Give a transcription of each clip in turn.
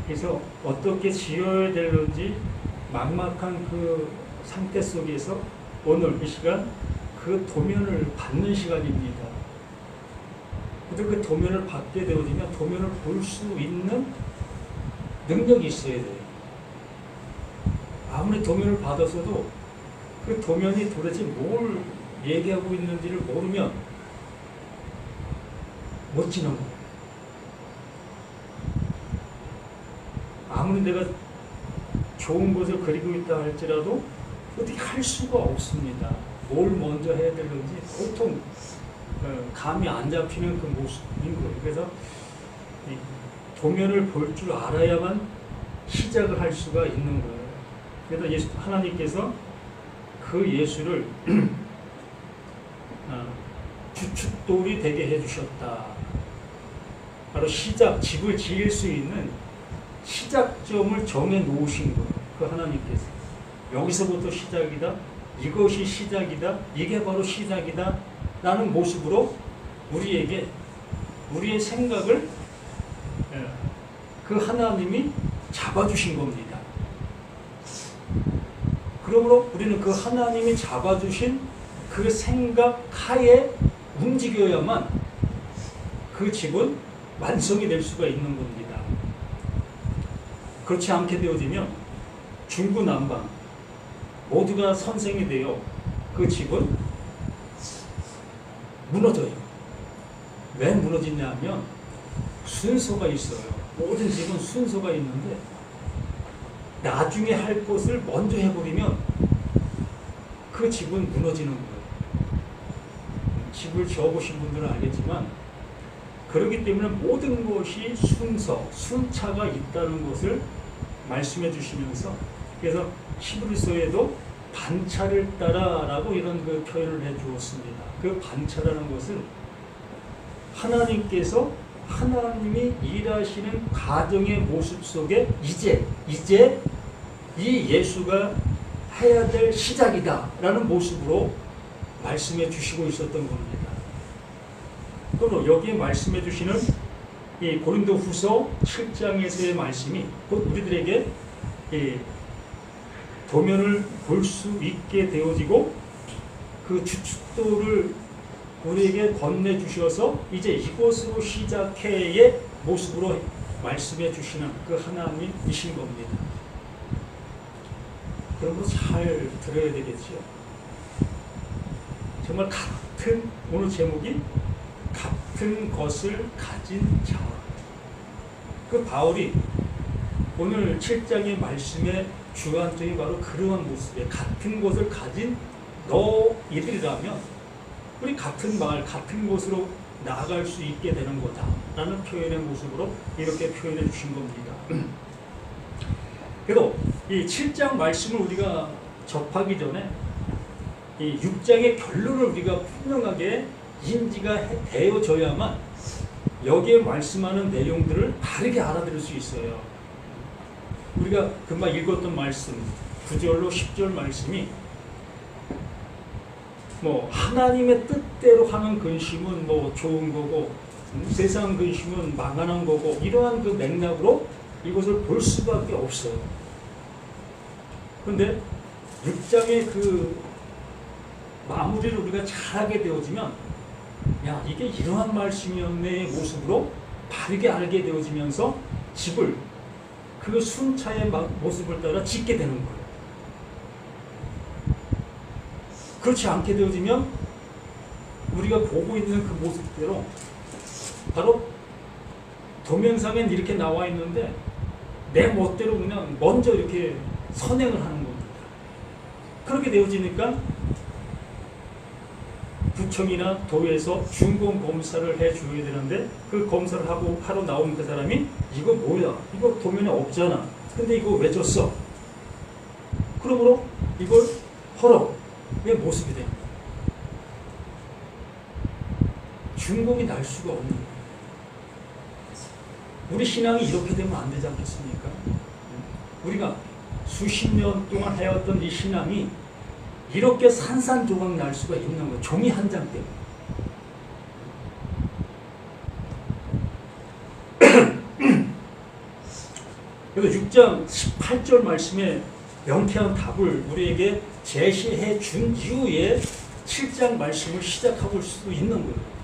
그래서 어떻게 지어야 되는지 막막한 그 상태 속에서 오늘 이 시간 그 도면을 받는 시간입니다. 그래서 그 도면을 받게 되어지면 도면을 볼 수 있는 능력이 있어야 돼요. 아무리 도면을 받았어도 그 도면이 도대체 뭘 얘기하고 있는지를 모르면 못 지는 거예요. 아무리 내가 좋은 것을 그리고 있다 할지라도 어떻게 할 수가 없습니다. 뭘 먼저 해야 되는지 보통 감이 안 잡히는 그 모습인 거예요. 그래서 이 도면을 볼 줄 알아야만 시작을 할 수가 있는 거예요. 그래서 하나님께서 그 예수를 주춧돌이 되게 해주셨다. 바로 집을 지을 수 있는 시작점을 정해 놓으신 거예요. 그 하나님께서. 여기서부터 시작이다. 이것이 시작이다. 이게 바로 시작이다. 라는 모습으로 우리에게 우리의 생각을 그 하나님이 잡아주신 겁니다. 그러므로 우리는 그 하나님이 잡아주신 그 생각 하에 움직여야만 그 집은 완성이 될 수가 있는 겁니다. 그렇지 않게 되어지면 중구난방 모두가 선생이 되어 그 집은 무너져요. 왜 무너지냐 하면 순서가 있어요. 모든 집은 순서가 있는데 나중에 할 것을 먼저 해버리면 그 집은 무너지는 거예요. 집을 지어보신 분들은 알겠지만 그렇기 때문에 모든 것이 순차가 있다는 것을 말씀해 주시면서 그래서 히브리서에도 반차를 따라라고 이런 그 표현을 해 주었습니다. 그 반차라는 것은 하나님이 일하시는 가정의 모습 속에 이제 이 예수가 해야 될 시작이다라는 모습으로 말씀해 주시고 있었던 겁니다. 또 여기에 말씀해 주시는 이 고린도후서 7장에서의 말씀이 곧 우리들에게 도면을 볼 수 있게 되어지고 그 주춧돌을 우리에게 건네 주셔서 이제 이곳으로 시작해의 모습으로 말씀해 주시는 그 하나님이신 겁니다. 그런 거 잘 들어야 되겠죠. 정말 오늘 제목이 같은 것을 가진 자. 그 바울이 오늘 7장의 말씀의 주관점이 바로 그러한 모습이에요. 같은 것을 가진 너희들이라면 우리 같은 마을, 같은 곳으로 나아갈 수 있게 되는 거다 라는 표현의 모습으로 이렇게 표현해 주신 겁니다. 그래도 이 7장 말씀을 우리가 접하기 전에 이 6장의 결론을 우리가 분명하게 인지가 되어져야만 여기에 말씀하는 내용들을 바르게 알아들을 수 있어요. 우리가 금방 읽었던 말씀 9절로 10절 말씀이 하나님의 뜻대로 하는 근심은 좋은 거고 세상 근심은 망하는 거고 이러한 그 맥락으로 이것을 볼 수밖에 없어요. 그런데 6장의 그 마무리를 우리가 잘하게 되어지면 이게 이러한 말씀이었네의 모습으로 바르게 알게 되어지면서 집을 그 순차의 모습을 따라 짓게 되는 거예요. 그렇지 않게 되어지면 우리가 보고 있는 그 모습대로 바로 도면상엔 이렇게 나와 있는데 내 멋대로 그냥 먼저 이렇게 선행을 하는 겁니다. 그렇게 되어지니까 구청이나 도에서 준공 검사를 해줘야 되는데 그 검사를 하러 나온 그 사람이 이거 뭐야? 이거 도면에 없잖아. 근데 이거 왜 줬어? 그러므로 이걸 허락의 모습이 됩니다. 준공이 날 수가 없는 거예요. 우리 신앙이 이렇게 되면 안 되지 않겠습니까? 우리가 수십 년 동안 해왔던 이 신앙이 이렇게 산산조각 날 수가 있는 거예요. 종이 한 장 때문에. 그래서 6장 18절 말씀에 명쾌한 답을 우리에게 제시해 준 이후에 7장 말씀을 시작하고 수 있는 거예요.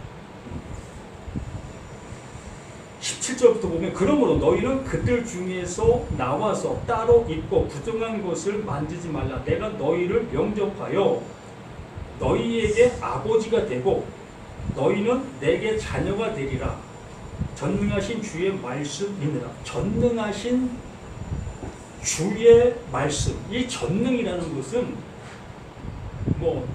17절부터 보면 그러므로 너희는 그들 중에서 나와서 따로 있고 부정한 것을 만지지 말라. 내가 너희를 명접하여 너희에게 아버지가 되고 너희는 내게 자녀가 되리라. 전능하신 주의 말씀입니다. 전능하신 주의 말씀. 이 전능이라는 것은 뭐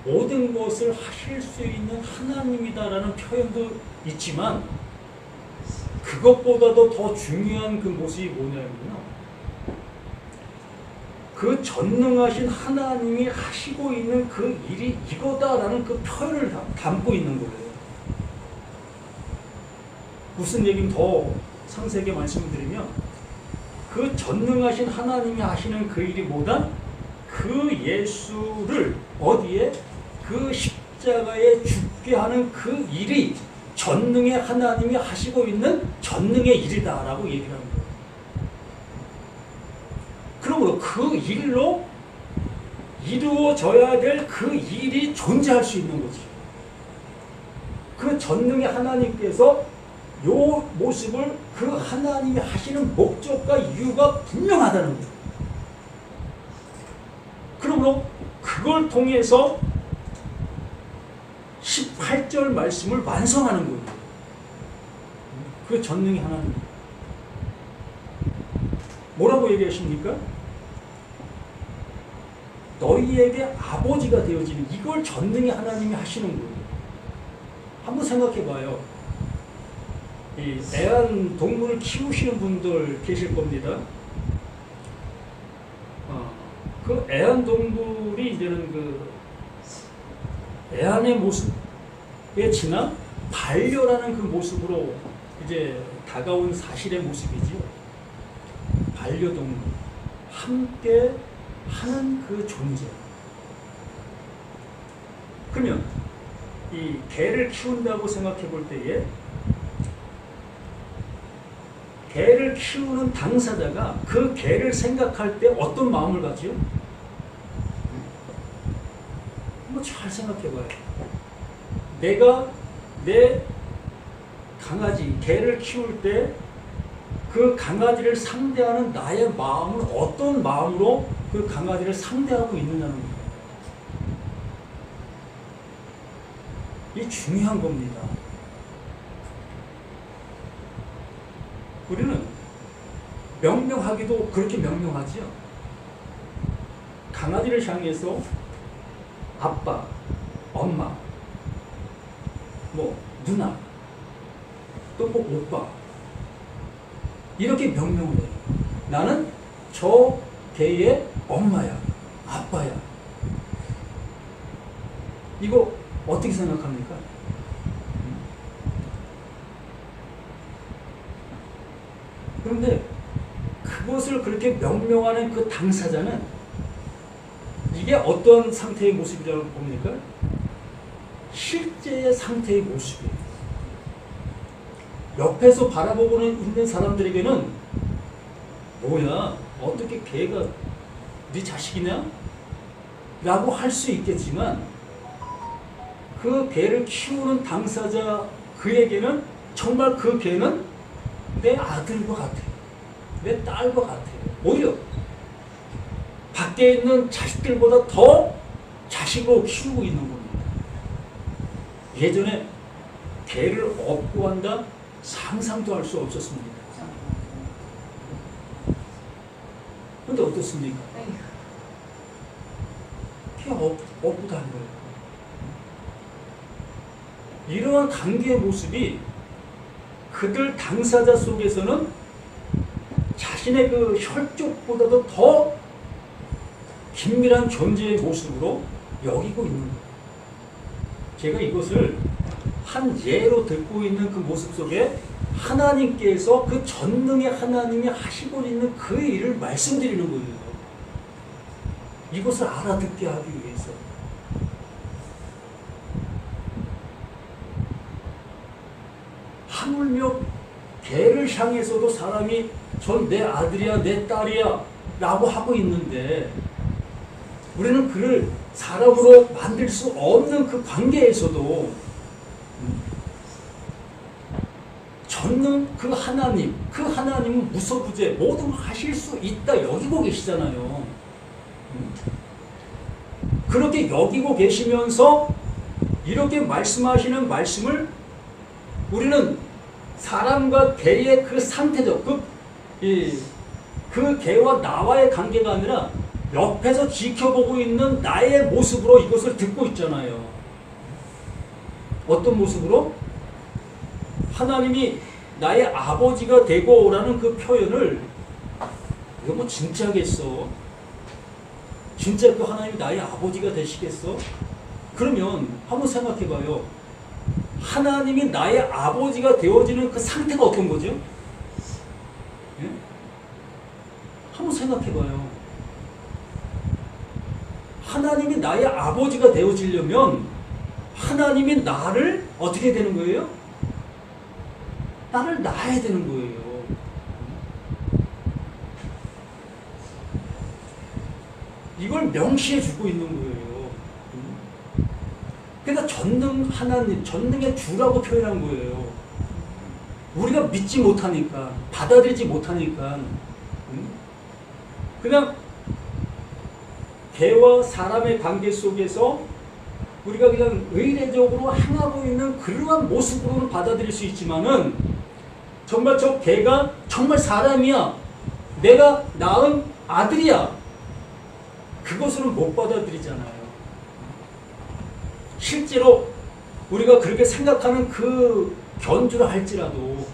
모든 것을 하실 수 있는 하나님이다라는 표현도 있지만 그것보다도 더 중요한 그 모습이 뭐냐면요. 그 전능하신 하나님이 하시고 있는 그 일이 이거다라는 그 표현을 담고 있는 거예요. 무슨 얘기는 더 상세하게 말씀드리면 그 전능하신 하나님이 하시는 그 일이 뭐다? 그 예수를 어디에? 그 십자가에 죽게 하는 그 일이 전능의 하나님이 하시고 있는 전능의 일이다라고 얘기를 하는 거예요. 그러므로 그 일로 이루어져야 될 그 일이 존재할 수 있는 거지. 그 전능의 하나님께서 요 모습을 그 하나님이 하시는 목적과 이유가 분명하다는 거예요. 그러므로 그걸 통해서 18절 말씀을 완성하는 거예요. 그 전능의 하나님. 뭐라고 얘기하십니까? 너희에게 아버지가 되어지는 이걸 전능의 하나님이 하시는 거예요. 한번 생각해 봐요. 이 애완동물을 키우시는 분들 계실 겁니다. 그 애완동물이 이제는 그 애완의 모습에 지나 반려라는 그 모습으로 이제 다가온 사실의 모습이지요. 반려동물 함께 하는 그 존재. 그러면 이 개를 키운다고 생각해 볼 때에 개를 키우는 당사자가 그 개를 생각할 때 어떤 마음을 가지요? 한번 잘 생각해 봐요. 내가 내 강아지, 개를 키울 때 그 강아지를 상대하는 나의 마음은 어떤 마음으로 그 강아지를 상대하고 있느냐는 거예요. 이게 중요한 겁니다. 우리는 명명하기도 그렇게 명명하지요. 강아지를 향해서 아빠, 엄마, 뭐 누나, 또 뭐 오빠 이렇게 명명을 해요. 나는 저 개의 엄마야, 아빠야. 이거 어떻게 생각합니까? 그런데 그것을 그렇게 명명하는 그 당사자는 이게 어떤 상태의 모습이라고 봅니까? 실제의 상태의 모습이에요. 옆에서 바라보고 있는 사람들에게는 뭐야, 어떻게 걔가 네 자식이냐? 라고 할 수 있겠지만 그 개를 키우는 당사자 그에게는 정말 그 개는 내 아들과 같아요. 내 딸과 같아요. 오히려 밖에 있는 자식들보다 더 자식으로 키우고 있는 겁니다. 예전에 개를 업고 한다? 상상도 할 수 없었습니다. 근데 어떻습니까? 개 업고 다는 거예요. 이러한 관계의 모습이 그들 당사자 속에서는 자신의 그 혈족보다도 더 긴밀한 존재의 모습으로 여기고 있는 거예요. 제가 이것을 한 예로 듣고 있는 그 모습 속에 하나님께서 그 전능의 하나님이 하시고 있는 그 일을 말씀드리는 거예요. 이것을 알아듣게 하기 위해서. 하물며 개를 향해서도 사람이 전 내 아들이야, 내 딸이야 라고 하고 있는데 우리는 그를 사람으로 만들 수 없는 그 관계에서도 전능 그 하나님은 무소부재 모든 걸 하실 수 있다 여기고 계시잖아요. 그렇게 여기고 계시면서 이렇게 말씀하시는 말씀을 우리는 사람과 개의 그 상태적 그 개와 나와의 관계가 아니라 옆에서 지켜보고 있는 나의 모습으로 이것을 듣고 있잖아요. 어떤 모습으로? 하나님이 나의 아버지가 되고라는 그 표현을 이거 뭐 진짜겠어? 진짜 그 하나님이 나의 아버지가 되시겠어? 그러면 한번 생각해봐요. 하나님이 나의 아버지가 되어지는 그 상태가 어떤 거죠? 예? 한번 생각해봐요. 하나님이 나의 아버지가 되어지려면 하나님이 나를 어떻게 되는 거예요? 나를 낳아야 되는 거예요. 이걸 명시해 주고 있는 거예요. 그러니까 전능 하나님, 전능의 주라고 표현한 거예요. 우리가 믿지 못하니까, 받아들이지 못하니까, 그냥 개와 사람의 관계 속에서 우리가 그냥 의례적으로 행하고 있는 그러한 모습으로는 받아들일 수 있지만은 정말 저 개가 정말 사람이야. 내가 낳은 아들이야. 그것으로는 못 받아들이잖아요. 실제로 우리가 그렇게 생각하는 그 견주를 할지라도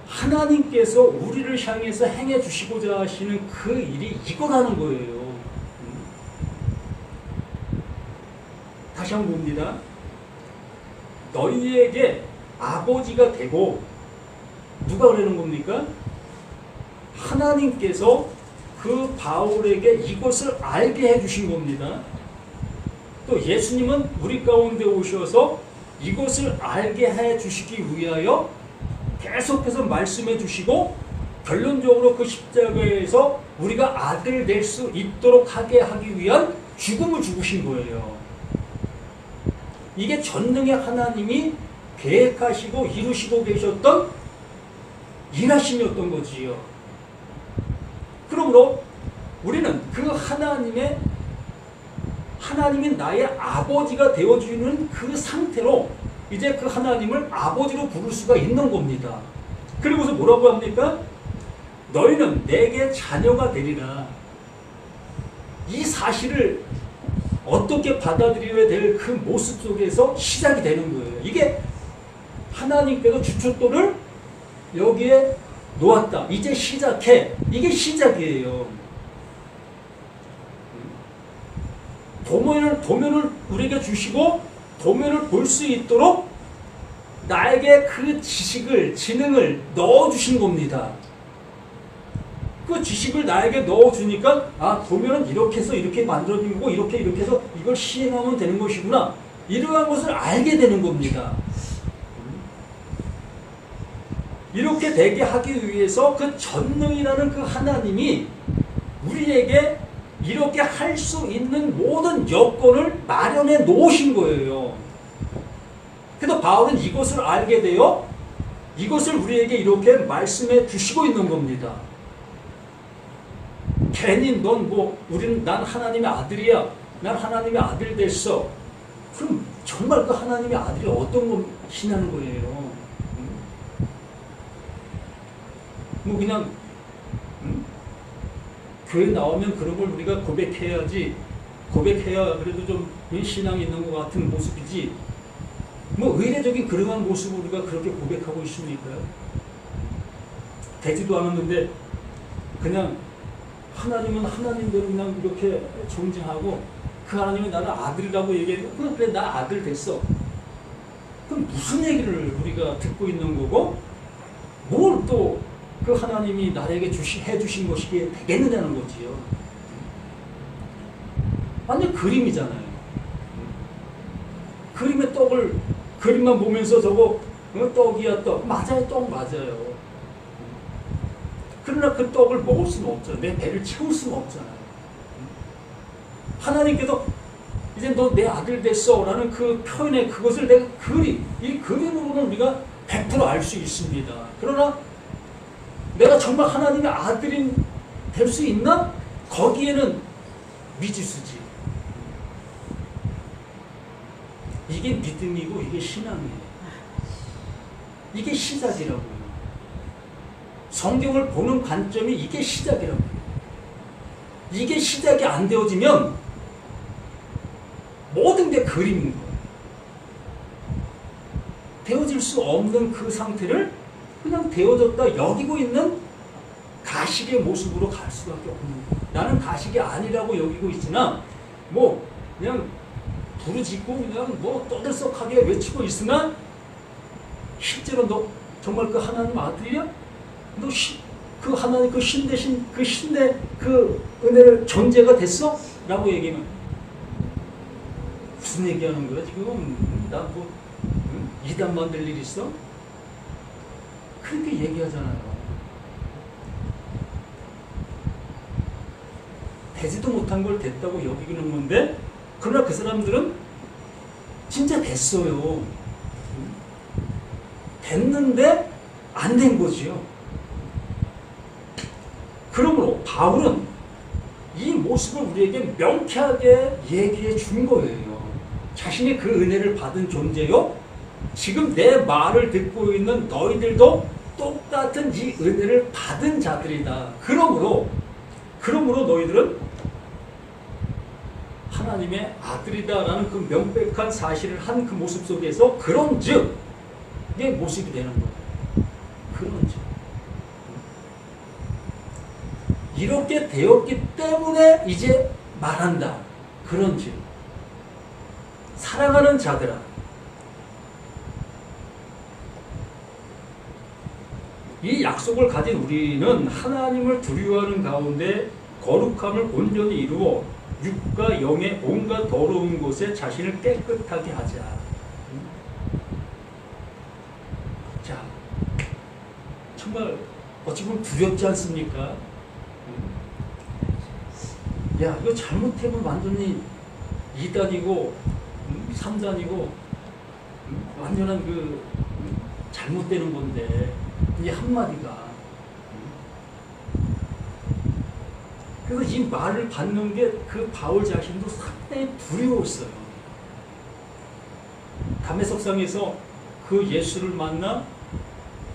하나님께서 우리를 향해서 행해 주시고자 하시는 그 일이 이거라는 거예요. 다시 한번 봅니다. 너희에게 아버지가 되고 누가 그러는 겁니까? 하나님께서 그 바울에게 이것을 알게 해주신 겁니다. 또 예수님은 우리 가운데 오셔서 이것을 알게 해주시기 위하여 계속해서 말씀해 주시고 결론적으로 그 십자가에서 우리가 아들 될 수 있도록 하게 하기 위한 죽음을 죽으신 거예요. 이게 전능의 하나님이 계획하시고 이루시고 계셨던 일하심이었던 거지요. 그러므로 우리는 그 하나님이 나의 아버지가 되어주는 그 상태로 이제 그 하나님을 아버지로 부를 수가 있는 겁니다. 그리고서 뭐라고 합니까? 너희는 내게 자녀가 되리라. 이 사실을 어떻게 받아들여야 될 그 모습 속에서 시작이 되는 거예요. 이게 하나님께서 주춧돌을 여기에 놓았다. 이제 시작해. 이게 시작이에요. 도면을 우리에게 주시고 도면을 볼 수 있도록 나에게 그 지식을, 지능을 넣어주신 겁니다. 그 지식을 나에게 넣어주니까 아, 도면은 이렇게 해서 이렇게 만들어진 거고 이렇게 해서 이걸 시행하면 되는 것이구나. 이러한 것을 알게 되는 겁니다. 이렇게 되게 하기 위해서 그 전능이라는 그 하나님이 우리에게 이렇게 할 수 있는 모든 여건을 마련해 놓으신 거예요. 그래서 바울은 이것을 알게 되어 이것을 우리에게 이렇게 말씀해 주시고 있는 겁니다. 괜히 난 하나님의 아들이야. 난 하나님의 아들 됐어. 그럼 정말 그 하나님의 아들이 어떤 것이냐는 거예요. 뭐 그냥 교회 나오면 그런 걸 우리가 고백해야지. 고백해야 그래도 좀 신앙이 있는 것 같은 모습이지. 뭐 의례적인 그러한 모습을 우리가 그렇게 고백하고 있습니까요? 되지도 않았는데 그냥 하나님은 하나님대로 그냥 이렇게 존재하고 그 하나님이 나를 아들이라고 얘기해도 그래 나 아들 됐어. 그럼 무슨 얘기를 우리가 듣고 있는 거고 뭘 또 그 하나님이 나에게 해주신 것이 되겠느냐는 거지요. 완전 그림이잖아요. 그림의 떡을 그림만 보면서 저거 떡이야 떡. 맞아요, 떡 맞아요. 그러나 그 떡을 먹을 수는 없잖아요. 내 배를 채울 수는 없잖아요. 하나님께서 이제 너 내 아들 됐어 라는 그 표현에 그것을 내가 이 그림으로는 우리가 100% 알 수 있습니다. 그러나 내가 정말 하나님의 아들이 될 수 있나? 거기에는 미지수지. 이게 믿음이고 이게 신앙이에요. 이게 시작이라고요. 성경을 보는 관점이 이게 시작이라고요. 이게 시작이 안 되어지면 모든 게 그림인 거예요. 되어질 수 없는 그 상태를 그냥 되어졌다 여기고 있는 가식의 모습으로 갈 수밖에 없는 거예요. 나는 가식이 아니라고 여기고 있으나 뭐 그냥 부르짖고 그냥 뭐 떠들썩하게 외치고 있으나 실제로 너 정말 그 하나님 아들이야? 너 그 하나님 그 신 대신 그 신의 그 은혜를 존재가 됐어? 라고 얘기하면 무슨 얘기하는 거야 지금? 나 뭐 이단 만들 일 있어? 그렇게 얘기하잖아요. 되지도 못한 걸 됐다고 여기는 건데 그러나 그 사람들은 진짜 됐어요. 됐는데 안 된 거지요. 그러므로 바울은 이 모습을 우리에게 명쾌하게 얘기해 준 거예요. 자신이 그 은혜를 받은 존재요. 지금 내 말을 듣고 있는 너희들도 똑같은 이 은혜를 받은 자들이다. 그러므로 너희들은 하나님의 아들이다라는 그 명백한 사실을 한 그 모습 속에서 그런즉 이게 모습이 되는 거예요. 그런즉 이렇게 되었기 때문에 이제 말한다. 그런즉 사랑하는 자들아 이 약속을 가진 우리는 하나님을 두려워하는 가운데 거룩함을 온전히 이루어 육과 영의 온갖 더러운 곳에 자신을 깨끗하게 하자. 자, 정말 어찌 보면 두렵지 않습니까? 야, 이거 잘못하면 완전히 2단이고 3단이고 완전한 그 잘못되는 건데 이 한마디가 그래서 이 말을 받는 게 그 바울 자신도 상당히 두려웠어요. 담에석상에서 그 예수를 만나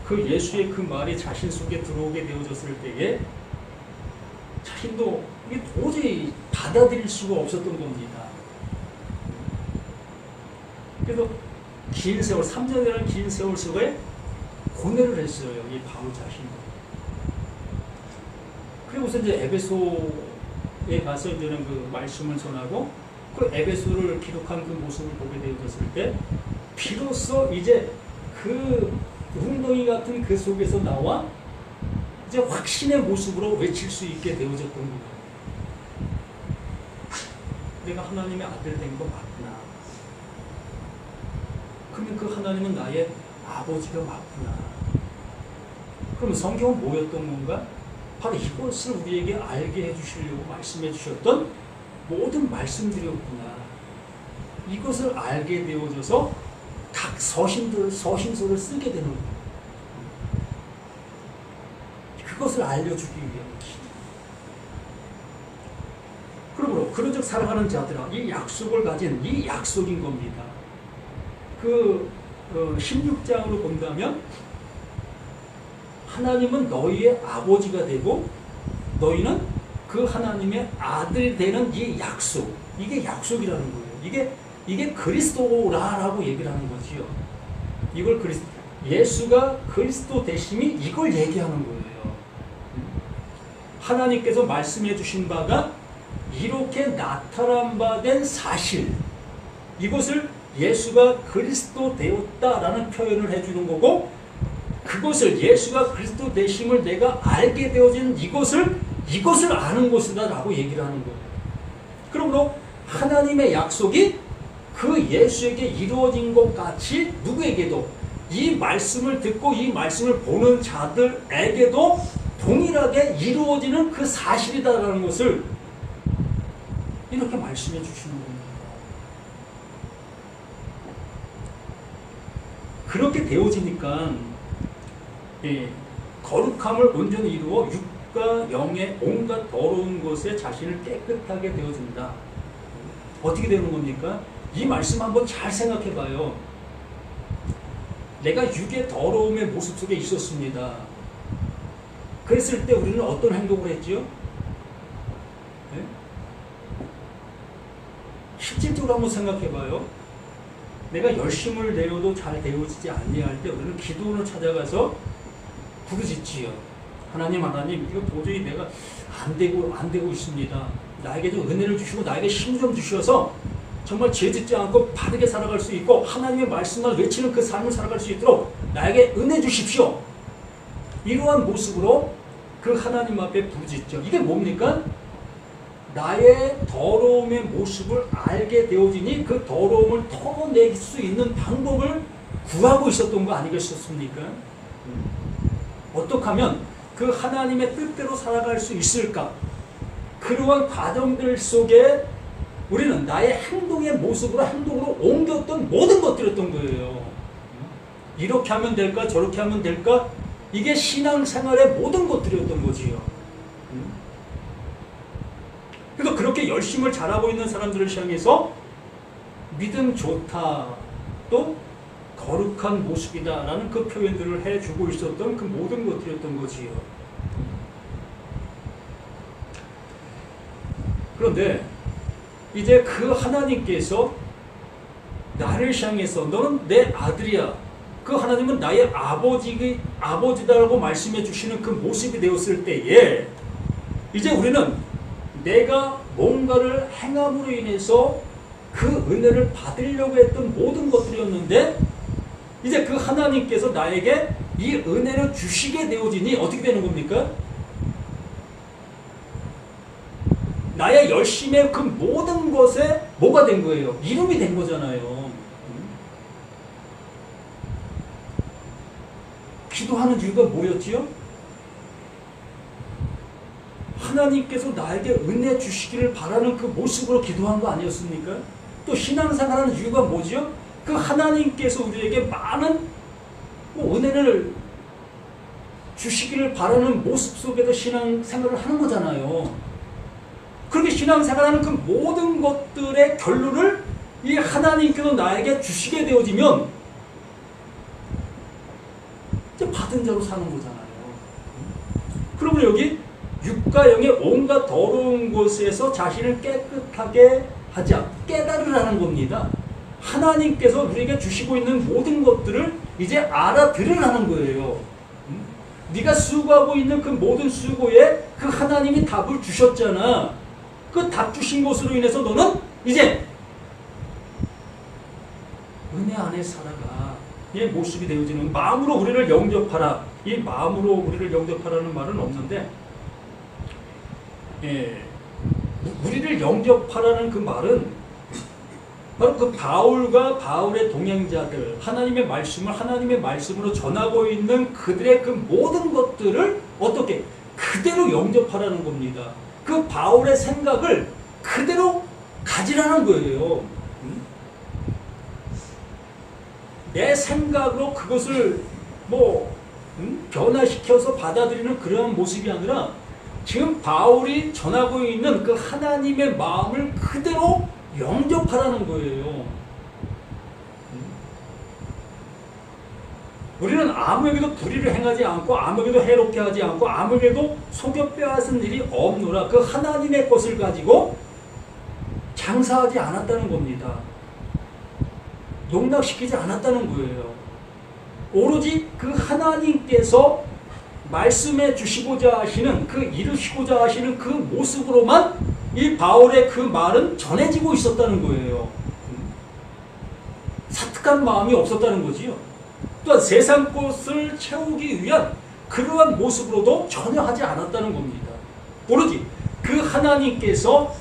그 예수의 그 말이 자신 속에 들어오게 되어졌을 때에 자신도 이게 도저히 받아들일 수가 없었던 겁니다. 그래서 긴 세월, 3년이라는 긴 세월 속에 고뇌를 했어요. 이 바울 자신도. 그리고서 이제 에베소에 가서 이제는 그 말씀을 전하고 그 에베소를 기록한 그 모습을 보게 되어졌을 때 비로소 이제 그 웅덩이 같은 그 속에서 나와 이제 확신의 모습으로 외칠 수 있게 되어졌던 거예요. 내가 하나님의 아들 된 거 맞구나. 그러면 그 하나님은 나의 아버지가 맞구나. 그럼 성경은 뭐였던 건가? 바로 이것을 우리에게 알게 해주시려고 말씀해 주셨던 모든 말씀들이었구나. 이것을 알게 되어져서 각 서신서를 쓰게 되는 거예요. 그것을 알려주기 위한 것이죠. 그러므로 그런즉 사랑하는 자들아 이 약속을 가진 이 약속인 겁니다. 그 16장으로 본다면 하나님은 너희의 아버지가 되고 너희는 그 하나님의 아들이 되는 이 약속, 이게 약속이라는 거예요. 이게 그리스도라라고 얘기를 하는 거지요. 이걸 예수가 그리스도 되심이 이걸 얘기하는 거예요. 하나님께서 말씀해 주신 바가 이렇게 나타난 바 된 사실, 이것을 예수가 그리스도 되었다라는 표현을 해주는 거고, 그것을 예수가 그리스도 되심을 내가 알게 되어진 이것을 아는 것이다 라고 얘기를 하는 거예요. 그러므로 하나님의 약속이 그 예수에게 이루어진 것 같이 누구에게도 이 말씀을 듣고 이 말씀을 보는 자들에게도 동일하게 이루어지는 그 사실이다라는 것을 이렇게 말씀해 주시는 겁니다. 그렇게 되어지니까 거룩함을 온전히 이루어 육과 영의 온갖 더러운 것에 자신을 깨끗하게 되어준다. 어떻게 되는 겁니까? 이 말씀 한번 잘 생각해 봐요. 내가 육의 더러움의 모습 속에 있었습니다. 그랬을 때 우리는 어떤 행동을 했지요? 네? 실질적으로 한번 생각해 봐요. 내가 열심을 내려도 잘 되어지지 아니할 때 우리는 기도원을 찾아가서 부르짖지요. 하나님, 이거 도저히 내가 안 되고 있습니다. 나에게 좀 은혜를 주시고 나에게 힘 좀 주셔서 정말 죄짓지 않고 바르게 살아갈 수 있고 하나님의 말씀만 외치는 그 삶을 살아갈 수 있도록 나에게 은혜 주십시오. 이러한 모습으로 그 하나님 앞에 부르짖죠. 이게 뭡니까? 나의 더러움의 모습을 알게 되어지니 그 더러움을 털어낼 수 있는 방법을 구하고 있었던 거 아니겠습니까? 어떻게 하면 그 하나님의 뜻대로 살아갈 수 있을까? 그러한 과정들 속에 우리는 나의 행동의 모습으로 행동으로 옮겼던 모든 것들이었던 거예요. 이렇게 하면 될까? 저렇게 하면 될까? 이게 신앙생활의 모든 것들이었던 거지요. 그래서 그렇게 열심을 잘하고 있는 사람들을 향해서 믿음 좋다, 또 거룩한 모습이다 라는 그 표현들을 해주고 있었던 그 모든 것들이었던 거지요. 그런데 이제 그 하나님께서 나를 향해서 너는 내 아들이야, 그 하나님은 나의 아버지다라고 말씀해 주시는 그 모습이 되었을 때에 이제 우리는 내가 뭔가를 행함으로 인해서 그 은혜를 받으려고 했던 모든 것들이었는데 이제 그 하나님께서 나에게 이 은혜를 주시게 되어지니 어떻게 되는 겁니까? 나의 열심의 그 모든 것에 뭐가 된 거예요? 이름이 된 거잖아요. 기도하는 이유가 뭐였지요? 하나님께서 나에게 은혜 주시기를 바라는 그 모습으로 기도한 거 아니었습니까? 또 신앙생활하는 이유가 뭐죠? 그 하나님께서 우리에게 많은 은혜를 주시기를 바라는 모습 속에서 신앙생활을 하는 거잖아요. 그렇게 신앙생활하는 그 모든 것들의 결론을 이 하나님께서 나에게 주시게 되어지면 이제 받은 자로 사는 거잖아요. 그러면 여기 육과 영의 온갖 더러운 곳에서 자신을 깨끗하게 하자, 깨달으라는 겁니다. 하나님께서 우리에게 주시고 있는 모든 것들을 이제 알아들으라는 거예요. 네가 수고하고 있는 그 모든 수고에 그 하나님이 답을 주셨잖아. 그 답 주신 것으로 인해서 너는 이제 은혜 안에 살아가. 이 모습이 되어지는 마음으로 우리를 영접하라. 이 마음으로 우리를 영접하라는 말은 없는데 우리를 영접하라는 그 말은 바로 그 바울과 바울의 동행자들, 하나님의 말씀을 하나님의 말씀으로 전하고 있는 그들의 그 모든 것들을 어떻게 그대로 영접하라는 겁니다. 그 바울의 생각을 그대로 가지라는 거예요. 내 생각으로 그것을 변화시켜서 받아들이는 그런 모습이 아니라 지금 바울이 전하고 있는 그 하나님의 마음을 그대로 영접하라는 거예요. 우리는 아무에게도 불의를 행하지 않고 아무에게도 해롭게 하지 않고 아무에게도 속여 빼앗은 일이 없노라. 그 하나님의 것을 가지고 장사하지 않았다는 겁니다. 농락시키지 않았다는 거예요. 오로지 그 하나님께서 말씀해 주시고자 하시는 그 이루시고자 하시는 그 모습으로만 이 바울의 그 말은 전해지고 있었다는 거예요. 사특한 마음이 없었다는 거지요. 또한 세상 것을 채우기 위한 그러한 모습으로도 전혀 하지 않았다는 겁니다. 오로지 그 하나님께서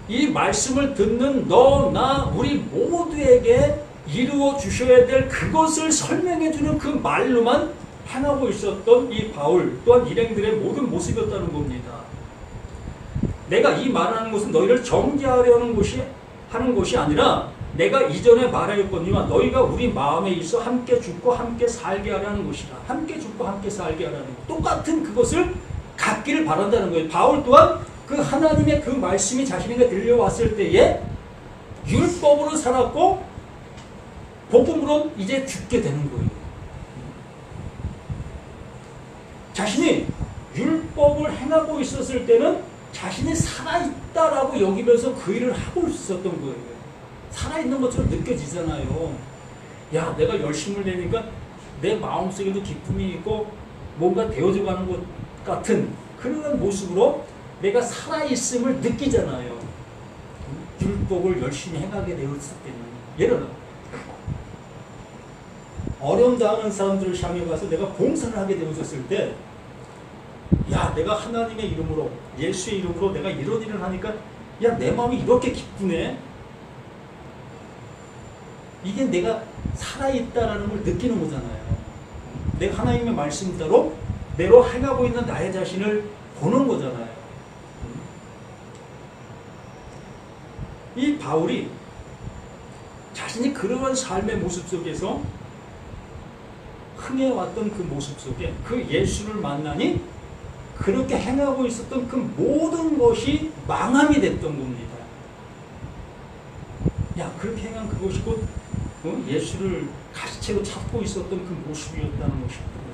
이 말씀을 듣는 너, 나, 우리 모두에게 이루어 주셔야 될 그것을 설명해 주는 그 말로만 행하고 있었던 이 바울 또한 일행들의 모든 모습이었다는 겁니다. 내가 이 말하는 것은 너희를 정죄하려는 하는 것이 아니라 내가 이전에 말하였거니와 너희가 우리 마음에 있어 함께 죽고 함께 살게 하라는 것이다. 함께 죽고 함께 살게 하라는 것. 똑같은 그것을 갖기를 바란다는 거예요. 바울 또한 그 하나님의 그 말씀이 자신에게 들려왔을 때에 율법으로 살았고 복음으로 이제 죽게 되는 거예요. 자신이 율법을 행하고 있었을 때는 자신이 살아있다라고 여기면서 그 일을 하고 있었던 거예요. 살아있는 것처럼 느껴지잖아요. 야, 내가 열심을 내니까 내 마음속에도 기쁨이 있고 뭔가 되어져가는 것 같은 그런 모습으로 내가 살아있음을 느끼잖아요. 율법을 열심히 행하게 되었을 때는. 예를 어려움 당하는 사람들을 향해 가서 내가 봉사를 하게 되어졌을 때, 야, 내가 하나님의 이름으로, 예수의 이름으로 내가 이런 일을 하니까, 야, 내 마음이 이렇게 기쁘네. 이게 내가 살아있다라는 걸 느끼는 거잖아요. 내가 하나님의 말씀대로 내로 행하고 있는 나의 자신을 보는 거잖아요. 이 바울이 자신이 그러한 삶의 모습 속에서 흥해왔던 그 모습 속에 그 예수를 만나니 그렇게 행하고 있었던 그 모든 것이 망함이 됐던 겁니다. 야, 그렇게 행한 그것이 곧 예수를 가시채로 찾고 있었던 그 모습이었다는 것입니다.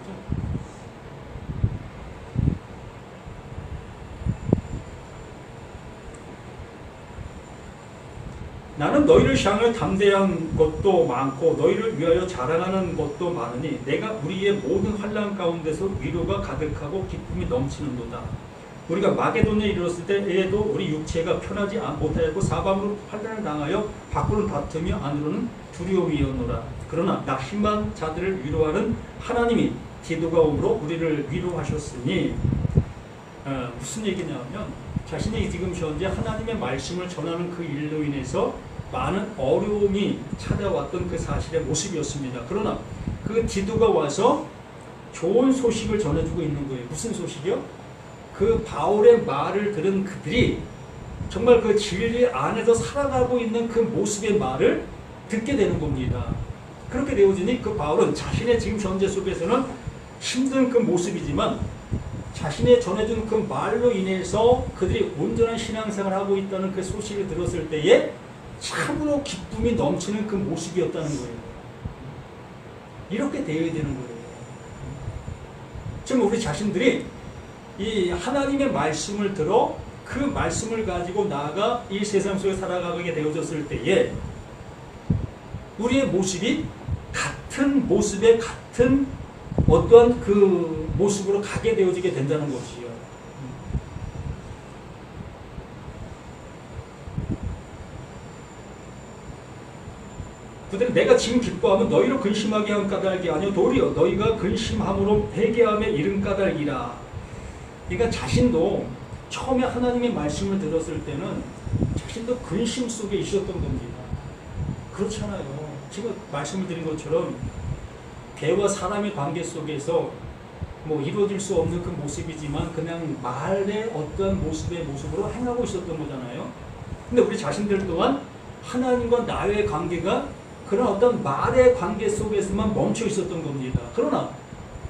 나는 너희를 향하여 담대한 것도 많고 너희를 위하여 자랑하는 것도 많으니 내가 우리의 모든 환난 가운데서 위로가 가득하고 기쁨이 넘치는도다. 우리가 마게도냐에 이르렀을 때에도 우리 육체가 편하지 못하였고 사방으로 환난을 당하여 밖으로는 다투며 안으로는 두려움이었노라. 그러나 낙심한 자들을 위로하는 하나님이 디도가 오므로 우리를 위로하셨으니 무슨 얘기냐면 자신이 지금 현재 하나님의 말씀을 전하는 그 일로 인해서 많은 어려움이 찾아왔던 그 사실의 모습이었습니다. 그러나 그 디도가 와서 좋은 소식을 전해주고 있는 거예요. 무슨 소식이요? 그 바울의 말을 들은 그들이 정말 그 진리 안에서 살아가고 있는 그 모습의 말을 듣게 되는 겁니다. 그렇게 되어지니 그 바울은 자신의 지금 현재 속에서는 힘든 그 모습이지만 자신의 전해준 그 말로 인해서 그들이 온전한 신앙생활을 하고 있다는 그 소식을 들었을 때에 참으로 기쁨이 넘치는 그 모습이었다는 거예요. 이렇게 되어야 되는 거예요. 지금 우리 자신들이 이 하나님의 말씀을 들어 그 말씀을 가지고 나아가 이 세상 속에 살아가게 되어졌을 때에 우리의 모습이 같은 모습에 같은 어떠한 그 모습으로 가게 되어지게 된다는 것이요. 그들은 내가 지금 기뻐하면 너희를 근심하게 한 까닭이 아니요 도리어 너희가 근심함으로 회개함에 이른 까닭이라. 그러니까 자신도 처음에 하나님의 말씀을 들었을 때는 자신도 근심 속에 있었던 겁니다. 그렇잖아요. 지금 말씀을 드린 것처럼 개와 사람의 관계 속에서 뭐 이루어질 수 없는 그 모습이지만 그냥 말의 어떤 모습으로 행하고 있었던 거잖아요. 근데 우리 자신들 또한 하나님과 나의 관계가 그런 어떤 말의 관계 속에서만 멈춰 있었던 겁니다. 그러나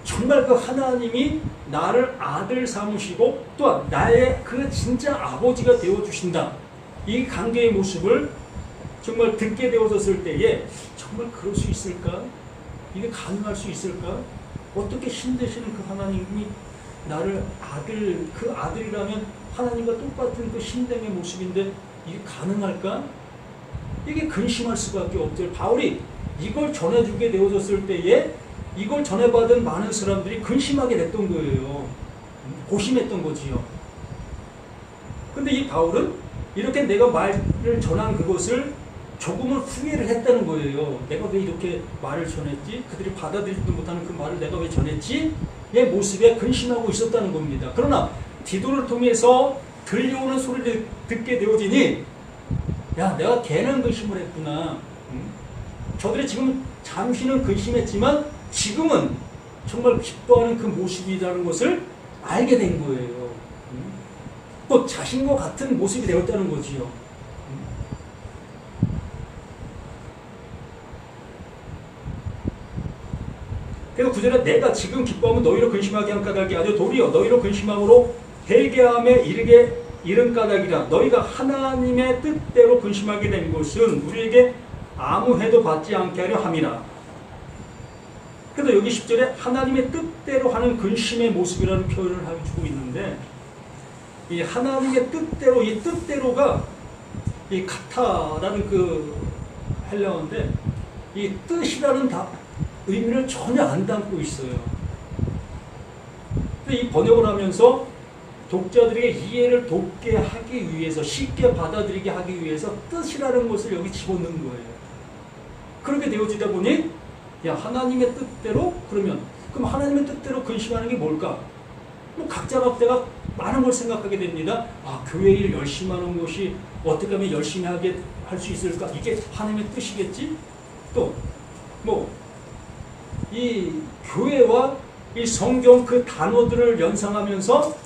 정말 그 하나님이 나를 아들 삼으시고 또한 나의 그 진짜 아버지가 되어주신다. 이 관계의 모습을 정말 듣게 되어졌을 때에 정말 그럴 수 있을까? 이게 가능할 수 있을까? 어떻게 신되시는 그 하나님이 나를 그 아들이라면 하나님과 똑같은 그 신됨의 모습인데 이게 가능할까? 이게 근심할 수밖에 없죠. 바울이 이걸 전해주게 되어졌을 때에 이걸 전해받은 많은 사람들이 근심하게 됐던 거예요. 고심했던 거지요. 근데 이 바울은 이렇게 내가 말을 전한 그것을 조금은 후회를 했다는 거예요. 내가 왜 이렇게 말을 전했지? 그들이 받아들이지도 못하는 그 말을 내가 왜 전했지? 의 모습에 근심하고 있었다는 겁니다. 그러나 디도를 통해서 들려오는 소리를 듣게 되어지니 야, 내가 괜한 근심을 했구나. 저들이 지금 잠시는 근심했지만 지금은 정말 기뻐하는 그 모습이라는 것을 알게 된 거예요. 또 자신과 같은 모습이 되었다는 거지요. 그래서 구절에 내가 지금 기뻐하면 너희로 근심하게 한 까닭이 아니요 도리어 너희로 근심함으로 회개함에 이르게 이른 까닭이라. 너희가 하나님의 뜻대로 근심하게 된 것은 우리에게 아무 해도 받지 않게 하려 함이라. 그래서 여기 10절에 하나님의 뜻대로 하는 근심의 모습이라는 표현을 해주고 있는데, 이 하나님의 뜻대로, 이 뜻대로가 이 카타라는 그 헬라어인데, 이 뜻이라는 의미를 전혀 안 담고 있어요. 이 번역을 하면서 독자들에게 이해를 돕게 하기 위해서, 쉽게 받아들이게 하기 위해서 뜻이라는 것을 여기 집어넣은 거예요. 그렇게 되어지다 보니 야, 하나님의 뜻대로, 그럼 하나님의 뜻대로 근심하는 게 뭘까? 뭐 각자가 많은 걸 생각하게 됩니다. 아, 교회 일 열심히 하는 것이 어떻게 하면 열심히 하게 할 수 있을까? 이게 하나님의 뜻이겠지? 또 이 교회와 이 성경 그 단어들을 연상하면서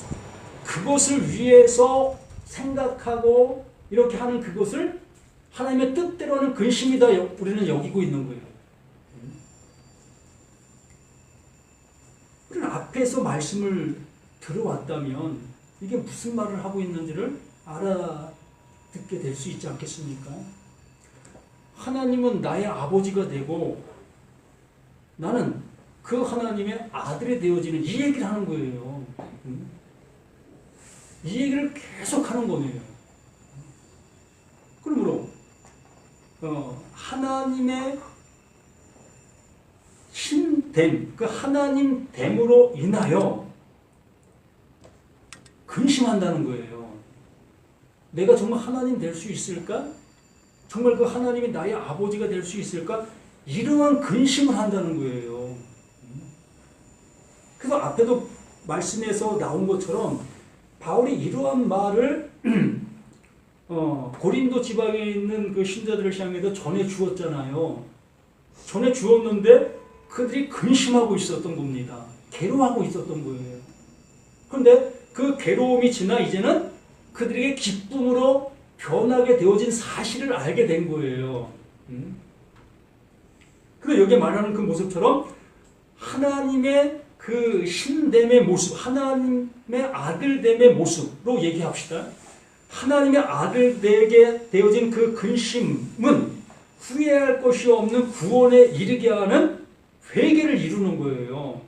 그것을 위해서 생각하고 이렇게 하는 그것을 하나님의 뜻대로 하는 근심이다 우리는 여기고 있는 거예요. 우리는 앞에서 말씀을 들어왔다면 이게 무슨 말을 하고 있는지를 알아듣게 될 수 있지 않겠습니까? 하나님은 나의 아버지가 되고 나는 그 하나님의 아들이 되어지는 이 얘기를 하는 거예요. 이 얘기를 계속 하는 거네요. 그러므로 하나님의 신됨, 그 하나님됨으로 인하여 근심한다는 거예요. 내가 정말 하나님 될 수 있을까? 정말 그 하나님이 나의 아버지가 될 수 있을까? 이러한 근심을 한다는 거예요. 그래서 앞에도 말씀에서 나온 것처럼 바울이 이러한 말을 고린도 지방에 있는 그 신자들을 향해서 전해 주었잖아요. 전해 주었는데 그들이 근심하고 있었던 겁니다. 괴로워하고 있었던 거예요. 그런데 그 괴로움이 지나 이제는 그들에게 기쁨으로 변하게 되어진 사실을 알게 된 거예요. 그래서 여기 말하는 그 모습처럼 하나님의 그 신됨의 모습, 하나님의 아들됨의 모습으로 얘기합시다. 하나님의 아들되게 되어진 그 근심은 후회할 것이 없는 구원에 이르게 하는 회개를 이루는 거예요.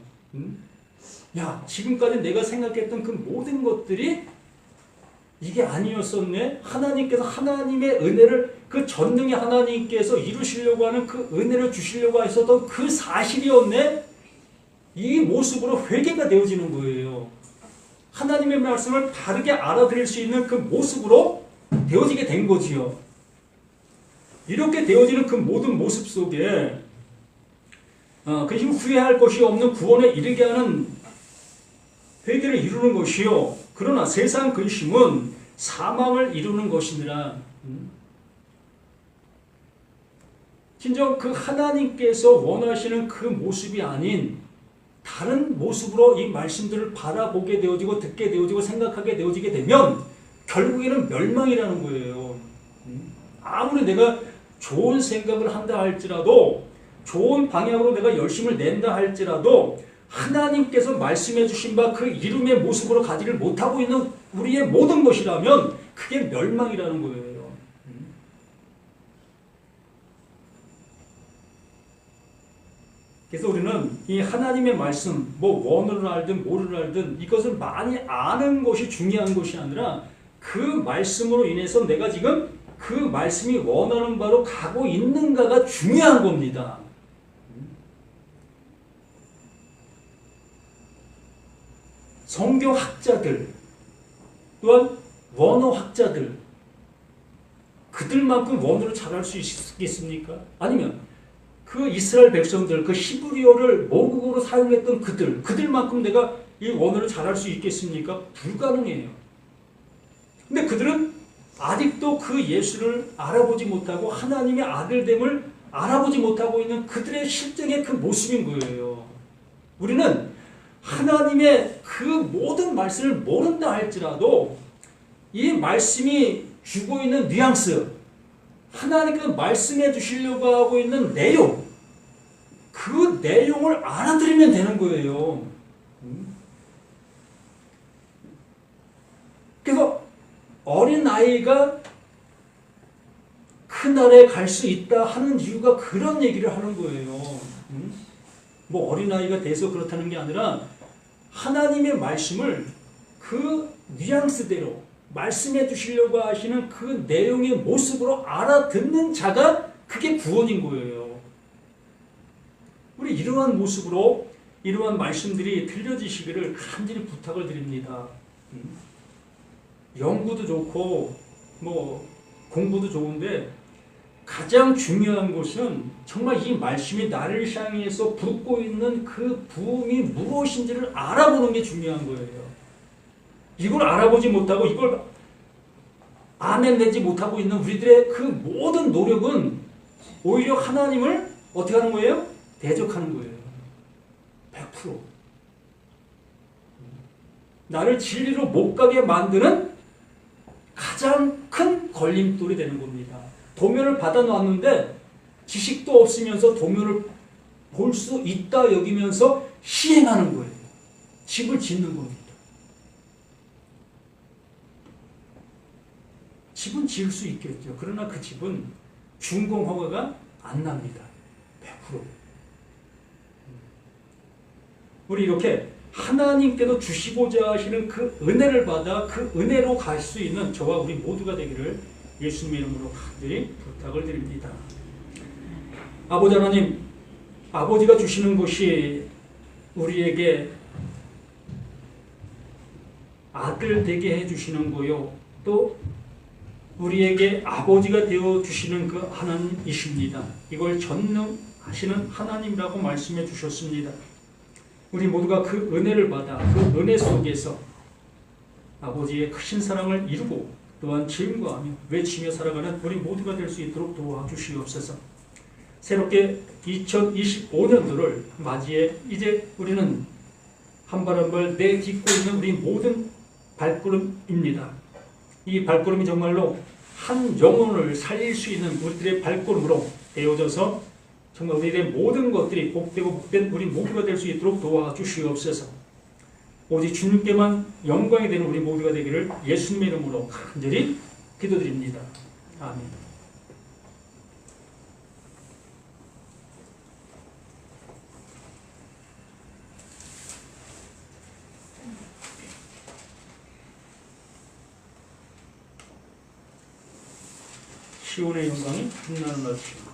야, 지금까지 내가 생각했던 그 모든 것들이 이게 아니었었네. 하나님께서 하나님의 은혜를, 그 전능의 하나님께서 이루시려고 하는 그 은혜를 주시려고 하셨던 그 사실이었네. 이 모습으로 회개가 되어지는 거예요. 하나님의 말씀을 바르게 알아들을 수 있는 그 모습으로 되어지게 된 거지요. 이렇게 되어지는 그 모든 모습 속에 근심 후회할 것이 없는 구원에 이르게 하는 회개를 이루는 것이요. 그러나 세상 근심은 사망을 이루는 것이니라. 진정 그 하나님께서 원하시는 그 모습이 아닌 다른 모습으로 이 말씀들을 바라보게 되어지고 듣게 되어지고 생각하게 되어지게 되면 결국에는 멸망이라는 거예요. 아무리 내가 좋은 생각을 한다 할지라도, 좋은 방향으로 내가 열심을 낸다 할지라도 하나님께서 말씀해 주신 바 그 이름의 모습으로 가지를 못하고 있는 우리의 모든 것이라면 그게 멸망이라는 거예요. 그래서 우리는 이 하나님의 말씀, 원어를 알든 뭐를 알든 이것을 많이 아는 것이 중요한 것이 아니라 그 말씀으로 인해서 내가 지금 그 말씀이 원하는 바로 가고 있는가가 중요한 겁니다. 성경학자들 또한 원어학자들 그들만큼 원어를 잘할 수 있겠습니까? 아니면 그 이스라엘 백성들 그 히브리어를 모국어로 사용했던 그들만큼 내가 이 원어를 잘할 수 있겠습니까? 불가능해요. 근데 그들은 아직도 그 예수를 알아보지 못하고 하나님의 아들됨을 알아보지 못하고 있는 그들의 실정의 그 모습인 거예요. 우리는 하나님의 그 모든 말씀을 모른다 할지라도 이 말씀이 주고 있는 뉘앙스, 하나님께서 말씀해 주시려고 하고 있는 내용, 그 내용을 알아들으면 되는 거예요. 그래서 어린아이가 큰 나라에 갈 수 있다 하는 이유가 그런 얘기를 하는 거예요. 뭐 어린아이가 돼서 그렇다는 게 아니라 하나님의 말씀을 그 뉘앙스대로 말씀해 주시려고 하시는 그 내용의 모습으로 알아듣는 자가 그게 구원인 거예요. 우리 이러한 모습으로 이러한 말씀들이 들려지시기를 간절히 부탁을 드립니다. 연구도 좋고 뭐 공부도 좋은데 가장 중요한 것은 정말 이 말씀이 나를 향해서 붓고 있는 그 부음이 무엇인지를 알아보는 게 중요한 거예요. 이걸 알아보지 못하고 이걸 아내내지 못하고 있는 우리들의 그 모든 노력은 오히려 하나님을 어떻게 하는 거예요? 대적하는 거예요. 100%. 나를 진리로 못 가게 만드는 가장 큰 걸림돌이 되는 겁니다. 도면을 받아놨는데 지식도 없으면서 도면을 볼 수 있다 여기면서 시행하는 거예요. 집을 짓는 겁니다. 집은 지을 수 있겠죠. 그러나 그 집은 준공 허가가 안 납니다. 100%. 우리 이렇게 하나님께서 주시고자 하시는 그 은혜를 받아 그 은혜로 갈 수 있는 저와 우리 모두가 되기를 예수님의 이름으로 간절히 부탁을 드립니다. 아버지 하나님, 아버지가 주시는 것이 우리에게 아들 되게 해주시는 거요. 또 우리에게 아버지가 되어 주시는 그 하나님이십니다. 이걸 전능하시는 하나님이라고 말씀해 주셨습니다. 우리 모두가 그 은혜를 받아 그 은혜 속에서 아버지의 크신 사랑을 이루고 또한 즐거워하며 외치며 살아가는 우리 모두가 될 수 있도록 도와주시옵소서. 새롭게 2025년도를 맞이해 이제 우리는 한 발 한 발 내딛고 있는 우리 모든 발걸음입니다. 이 발걸음이 정말로 한 영혼을 살릴 수 있는 우리들의 발걸음으로 되어져서 정말 우리의 모든 것들이 복되고 복된 우리 모두가 될 수 있도록 도와주시옵소서. 오직 주님께만 영광이 되는 우리 모두가 되기를 예수님의 이름으로 간절히 기도드립니다. 아멘. 시온의 영광이 빛나는 날이시오.